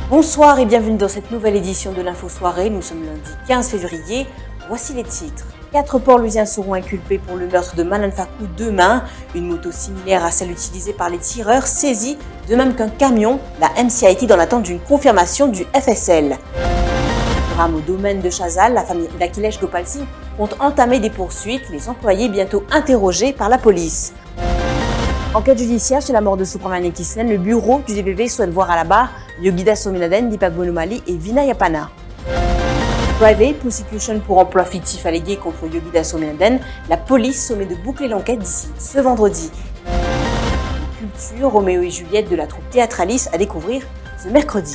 Bonsoir et bienvenue dans cette nouvelle édition de l'Info Soirée. Nous sommes lundi 15 février. Voici les titres. 4 Port-Louisiens seront inculpés pour le meurtre de Manan Fakou demain. Une moto similaire à celle utilisée par les tireurs saisie, de même qu'un camion. La MCIT dans l'attente d'une confirmation du FSL. Drame au domaine de Chazal, la famille d'Akhilesh Gopal Singh compte entamer des poursuites. Les employés bientôt interrogés par la police. Enquête judiciaire sur la mort de Subramanian Krishnan, le bureau du DPP souhaite voir à la barre Yogita Sominaden, Deepak Bonomali et Vinay Appana. Private prosecution pour emploi fictif allégué contre Yogita Sominaden, la police sommet de boucler l'enquête d'ici ce vendredi. Culture, Roméo et Juliette de la troupe Théâtralis à découvrir ce mercredi.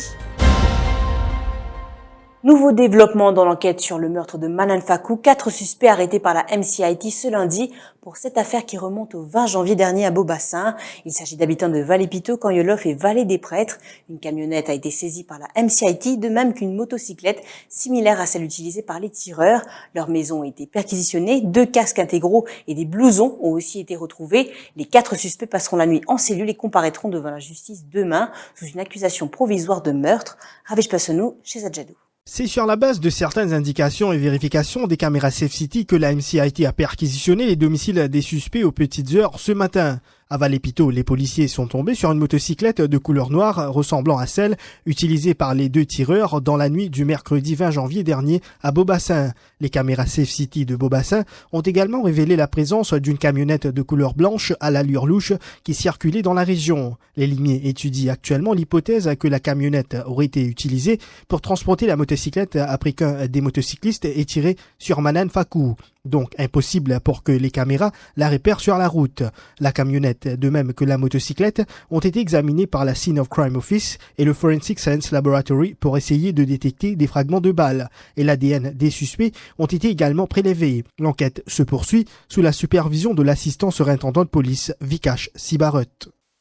Nouveau développement dans l'enquête sur le meurtre de Manan Fakou. 4 suspects arrêtés par la MCIT ce lundi pour cette affaire qui remonte au 20 janvier dernier à Beaubassin. Il s'agit d'habitants de Vallée-Piteau, Kanyolof et Vallée des Prêtres. Une camionnette a été saisie par la MCIT, de même qu'une motocyclette similaire à celle utilisée par les tireurs. Leurs maisons ont été perquisitionnées, 2 casques intégraux et des blousons ont aussi été retrouvés. Les 4 suspects passeront la nuit en cellule et comparaîtront devant la justice demain sous une accusation provisoire de meurtre. Ravish Passonou chez Adjadou. C'est sur la base de certaines indications et vérifications des caméras SafeCity que la MCIT a perquisitionné les domiciles des suspects aux petites heures ce matin. À Vallée-Piteau, les policiers sont tombés sur une motocyclette de couleur noire ressemblant à celle utilisée par les 2 tireurs dans la nuit du mercredi 20 janvier dernier à Beaubassin. Les caméras SafeCity de Beaubassin ont également révélé la présence d'une camionnette de couleur blanche à l'allure louche qui circulait dans la région. Les limiers étudient actuellement l'hypothèse que la camionnette aurait été utilisée pour transporter la motocyclette après qu'un des motocyclistes ait tiré sur Manan Fakou. Donc impossible pour que les caméras la repèrent sur la route. La camionnette, de même que la motocyclette, ont été examinées par la Scene of Crime Office et le Forensic Science Laboratory pour essayer de détecter des fragments de balles. Et l'ADN des suspects ont été également prélevés. L'enquête se poursuit sous la supervision de l'assistant surintendant de police Vikash Sibarat.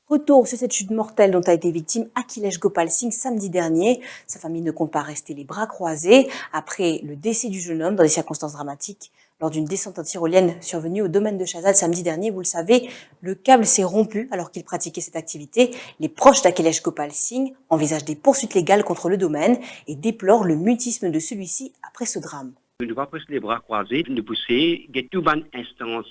Retour sur cette chute mortelle dont a été victime Akhilesh Gopal Singh samedi dernier. Sa famille ne compte pas rester les bras croisés après le décès du jeune homme dans des circonstances dramatiques. Lors d'une descente en tyrolienne survenue au domaine de Chazal samedi dernier, vous le savez, le câble s'est rompu alors qu'il pratiquait cette activité. Les proches d'Akhilesh Gopal Singh envisagent des poursuites légales contre le domaine et déplorent le mutisme de celui-ci après ce drame. Nous ne devons pas presque les bras croisés, nous pousser, il y a toute bonne instance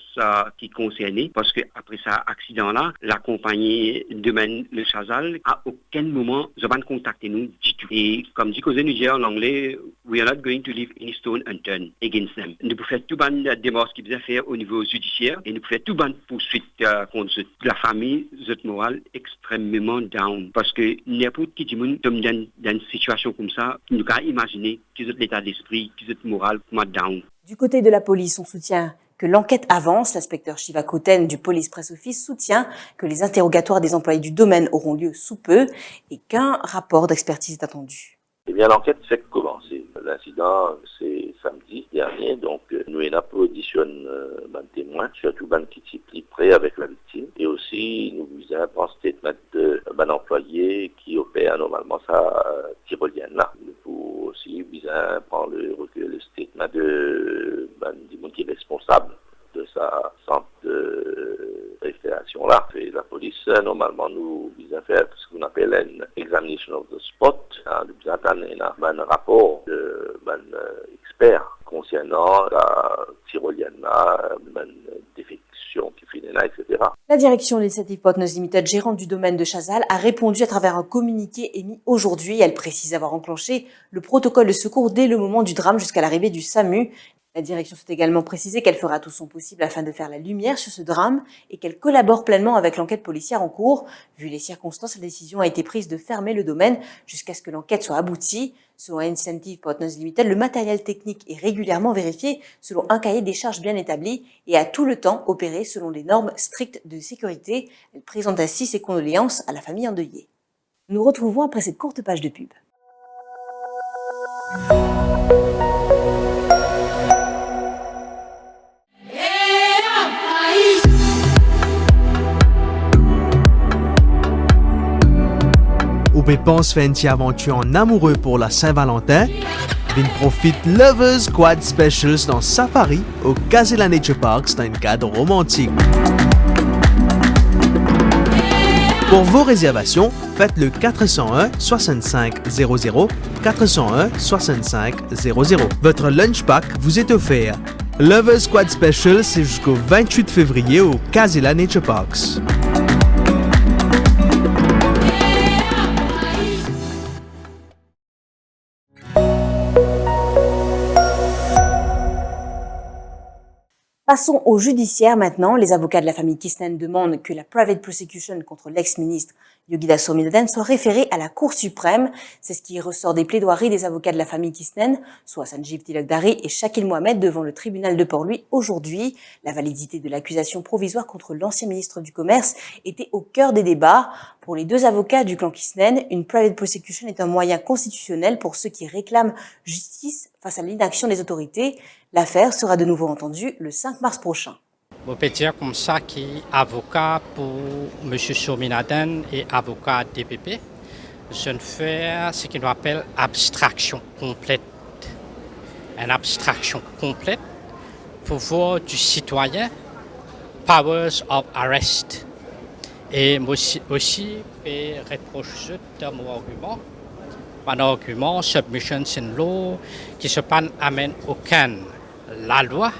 qui est concernée, parce que après ça accident-là, la compagnie domaine le Chazal, à aucun moment, ils n'ont pas contacté nous du tout. Et comme dit Cousin Niger en anglais, we are not going to leave any stone unturned against them. Nous pouvons faire toute bonne démarche qu'ils pouvaient faire au niveau judiciaire, et nous pouvons faire toute bonne poursuite contre la famille, cette morale extrêmement down, parce que n'importe qui dit tombe dans une situation comme ça, nous pouvons imaginer que l'état d'esprit, que cette morale. Du côté de la police, on soutient que l'enquête avance. L'inspecteur Shiva Koten du Police Press Office soutient que les interrogatoires des employés du domaine auront lieu sous peu et qu'un rapport d'expertise est attendu. Eh bien, l'enquête fait commencer. L'incident, c'est samedi dernier, donc nous avons auditionné un témoin, surtout un qui est prêt avec la victime, et aussi nous visons un statement d'un employé qui opère normalement sa tyrolienne là. Nous pouvons aussi prendre le statement de monde qui est responsable de sa centre de référation là. Et la police, normalement, nous visons faire ce qu'on appelle une examination of the spot. Nous visons un rapport d'un expert concernant la tyrolienne là, une défection qui finit là, etc. La direction de l'Initiative Partners Limited, gérante du domaine de Chazal, a répondu à travers un communiqué émis aujourd'hui. Elle précise avoir enclenché le protocole de secours dès le moment du drame jusqu'à l'arrivée du SAMU. La direction souhaite également préciser qu'elle fera tout son possible afin de faire la lumière sur ce drame et qu'elle collabore pleinement avec l'enquête policière en cours. Vu les circonstances, la décision a été prise de fermer le domaine jusqu'à ce que l'enquête soit aboutie. Selon Incentive Partners Limited, le matériel technique est régulièrement vérifié selon un cahier des charges bien établi et a tout le temps opéré selon des normes strictes de sécurité. Elle présente ainsi ses condoléances à la famille endeuillée. Nous nous retrouvons après cette courte page de pub. Ou pense faire une petite aventure en amoureux pour la Saint-Valentin? Vin profite Lovers Quad Specials dans Safari au Casella Nature Parks dans un cadre romantique. Pour vos réservations, faites le 401 65 00 401 65 00. Votre lunch pack vous est offert. Lovers Squad Special, c'est jusqu'au 28 février au Casella Nature Parks. Passons au judiciaire maintenant. Les avocats de la famille Kisnen demandent que la private prosecution contre l'ex-ministre Yogida Sominaden soit référée à la Cour suprême. C'est ce qui ressort des plaidoiries des avocats de la famille Kisnen, soit Sanjeev Tilakdari et Shakil Mohamed devant le tribunal de Port-Louis aujourd'hui. La validité de l'accusation provisoire contre l'ancien ministre du Commerce était au cœur des débats. Pour les deux avocats du clan Kisnen, une private prosecution est un moyen constitutionnel pour ceux qui réclament justice face à l'inaction des autorités. L'affaire sera de nouveau entendue le 5 mars prochain. On peut dire comme ça qu'il est avocat pour M. Sominaden et avocat DPP. Je ne fais ce qu'on appelle abstraction complète. Une abstraction complète, pouvoir du citoyen, powers of arrest. Et moi aussi, je reproche de mon argument. Un argument, submissions in law, qui se amène aucune la loi,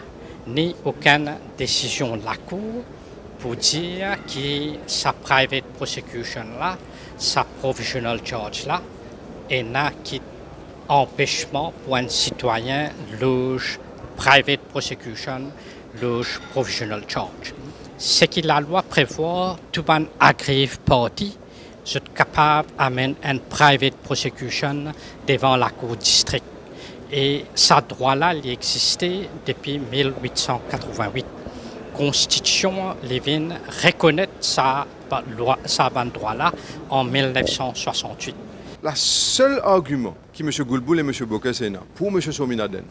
ni aucune décision de la Cour pour dire que sa private prosecution là, sa provisional charge là, et n'a qu'empêchement pour un citoyen loge private prosecution, loge provisional charge. Ce que la loi prévoit, tout un aggrieved party, est capable d'amener une private prosecution devant la Cour district. Et ce droit-là, il existait depuis 1888. Constitution, Lévin reconnaît ce droit-là en 1968. Le seul argument que M. Goulboul et M. Bokesena pour M. Sominaden,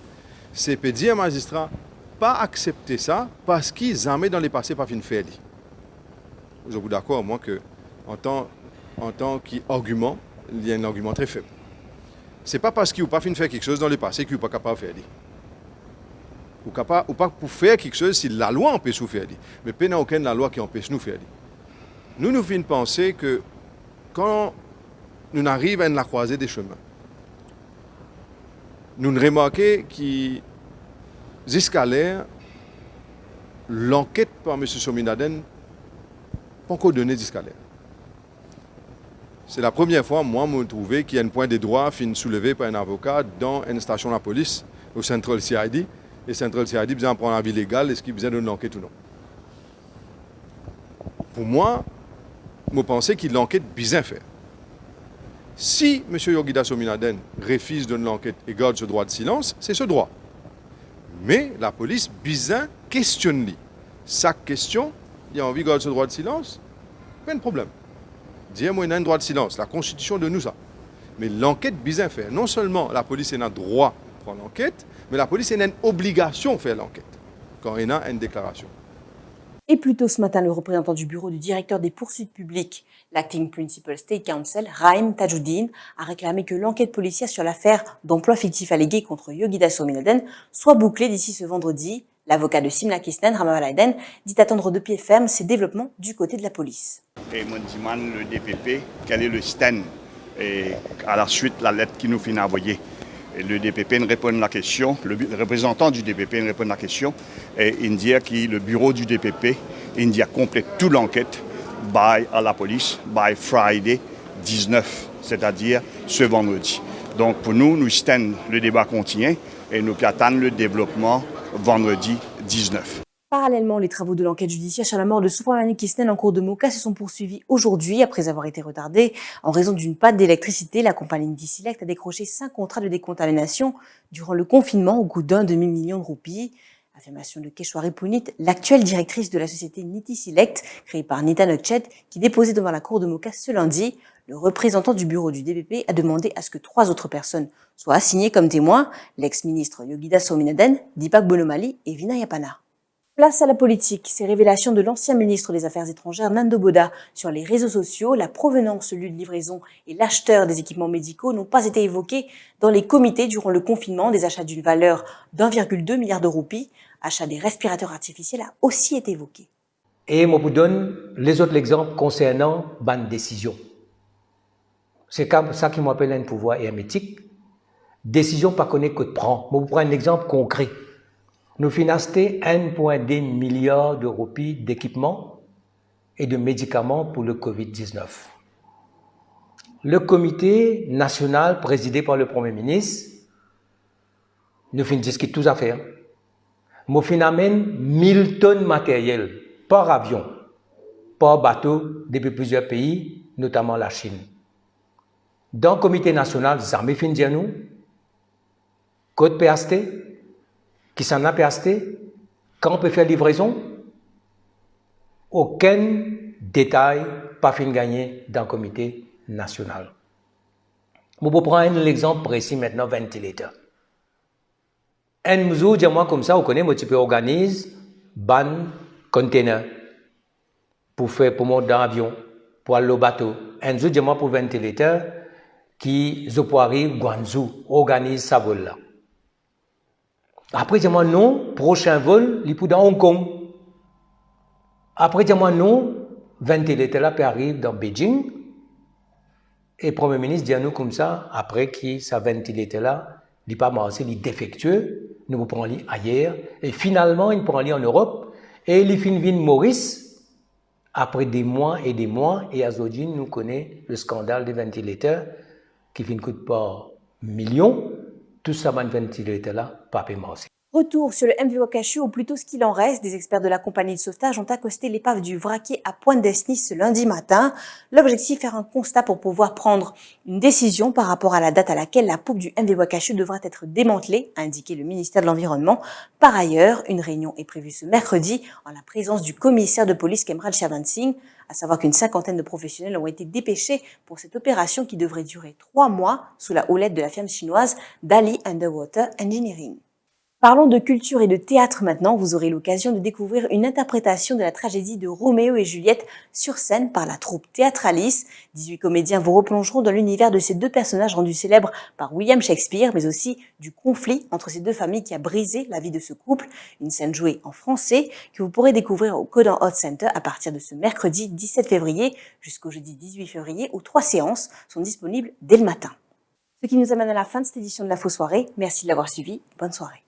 c'est de dire aux magistrats pas accepter ça parce qu'ils jamais dans le passé pas fin faire. Vous êtes d'accord, moi, que en tant qu'argument, il y a un argument très faible. Ce n'est pas parce qu'ils n'ont pas fait faire quelque chose dans le passé qu'ils ne sont pas capables de faire. Ou pas pour faire quelque chose si la loi empêche de faire. Mais il n'y a aucune loi qui empêche nous de faire. Nous finissons penser que quand nous arrivons à la croisée des chemins, nous remarquons que jusqu'à l'heure, l'enquête par M. Sominaden n'a pas encore donné jusqu'à l'heure. C'est la première fois, moi, je me trouvais qu'il y a un point de droit soulevé par un avocat dans une station de la police, au Central CID. Et Central CID besoin de prendre un avis légal, est-ce qu'il besoin d'une enquête ou non. Pour moi, je pensais qu'il l'enquête bien faire. Si M. Yogida Sominaden refuse de l'enquête et garde ce droit de silence, c'est ce droit. Mais la police bien questionne lui. Chaque question, il a envie de garder ce droit de silence, pas de problème. Dis-moi, il y a un droit de silence. La Constitution de nous ça. Mais l'enquête bien faire. Non seulement la police a un droit de faire l'enquête, mais la police a une obligation de faire l'enquête quand il y a une déclaration. Et plus tôt ce matin, le représentant du bureau du directeur des poursuites publiques, l'acting principal state counsel, Raim Tajuddin, a réclamé que l'enquête policière sur l'affaire d'emploi fictif allégué contre Yogida Sominaden soit bouclée d'ici ce vendredi. L'avocat de Simla Kisnen, Rama Valaiden, dit attendre de pied ferme ces développements du côté de la police. Et moi, je demande le DPP, quel est le stand et à la suite la lettre qu'il nous finit envoyer. Et le DPP nous répond à la question, le représentant du DPP nous répond à la question et il dit que le bureau du DPP il dit complète toute l'enquête à la police by Friday 19, c'est-à-dire ce vendredi. Donc pour nous, le débat continue et nous attendons le développement vendredi 19. Parallèlement, les travaux de l'enquête judiciaire sur la mort de Soufouane Kisnen en cours de Moka se sont poursuivis aujourd'hui après avoir été retardés en raison d'une panne d'électricité. La compagnie Nitiselect a décroché 5 contrats de décontamination durant le confinement au coût d'1 demi-million de roupies. Affirmation de Keshwari Punit, l'actuelle directrice de la société Nitiselect, créée par Nita Notchet, qui déposait devant la cour de Moka ce lundi. Le représentant du bureau du DPP a demandé à ce que 3 autres personnes soient assignées comme témoins, l'ex-ministre Yogida Sominaden, Dipak Bonomali et Vinay Apana. Place à la politique. Ces révélations de l'ancien ministre des Affaires étrangères, Nando Boda, sur les réseaux sociaux, la provenance, le lieu de livraison et l'acheteur des équipements médicaux n'ont pas été évoqués dans les comités durant le confinement. Des achats d'une valeur d'1,2 milliard de roupies, achat des respirateurs artificiels a aussi été évoqué. Et je vous donne les autres exemples concernant bonne décision. C'est comme ça qui m'appelle un pouvoir hermétique. Décision pas connaître que de prendre. Je vous prends un exemple concret. Nous finançons 1,2 milliard de roupies d'équipements et de médicaments pour le Covid-19. Le comité national présidé par le Premier ministre nous fait discuter toutes affaires. Nous amène 1000 tonnes de matériel par avion, par bateau depuis plusieurs pays, notamment la Chine. Dans le comité national, jamais fin dire nous, code PST, qui s'en a PST, quand on peut faire livraison, aucun détail pas fin gagné dans le comité national. Je vais prendre l'exemple précis maintenant, ventilateur. Un mesure, dis-moi comme ça, vous connaissez, tu peux organiser ban container pour faire pour monter dans l'avion, pour aller au bateau. Un jour, dis-moi pour ventilateur qui peut arriver Guangzhou, organise sa vol là. Après, dis-moi non, prochain vol, il peut dans Hong Kong. Après, dis-moi non, ventilateur là peut arriver dans Beijing. Et le Premier ministre dit à nous comme ça, après que ça ventilateur là, il n'est pas marché, il est défectueux, nous prenons ailleurs. Et finalement, il prend en Europe. Et il finit vin Maurice, après des mois, et aujourd'hui, nous connaissons le scandale des ventilateurs qui ne coûte pas millions. Tout ça, un ventilateur là, pas paiement. Retour sur le MV Wakashu, ou plutôt ce qu'il en reste. Des experts de la compagnie de sauvetage ont accosté l'épave du vraquier à Pointe-d'Esnis ce lundi matin. L'objectif, faire un constat pour pouvoir prendre une décision par rapport à la date à laquelle la poupe du MV Wakashu devra être démantelée, a indiqué le ministère de l'Environnement. Par ailleurs, une réunion est prévue ce mercredi en la présence du commissaire de police Kemraj Shervan-Singh, à savoir qu'une cinquantaine de professionnels ont été dépêchés pour cette opération qui devrait durer 3 mois sous la houlette de la firme chinoise Dali Underwater Engineering. Parlons de culture et de théâtre maintenant. Vous aurez l'occasion de découvrir une interprétation de la tragédie de Roméo et Juliette sur scène par la troupe Theatralis. 18 comédiens vous replongeront dans l'univers de ces deux personnages rendus célèbres par William Shakespeare, mais aussi du conflit entre ces deux familles qui a brisé la vie de ce couple. Une scène jouée en français que vous pourrez découvrir au Codan Hot Center à partir de ce mercredi 17 février jusqu'au jeudi 18 février où 3 séances sont disponibles dès le matin. Ce qui nous amène à la fin de cette édition de l'Info Soirée. Merci de l'avoir suivi. Bonne soirée.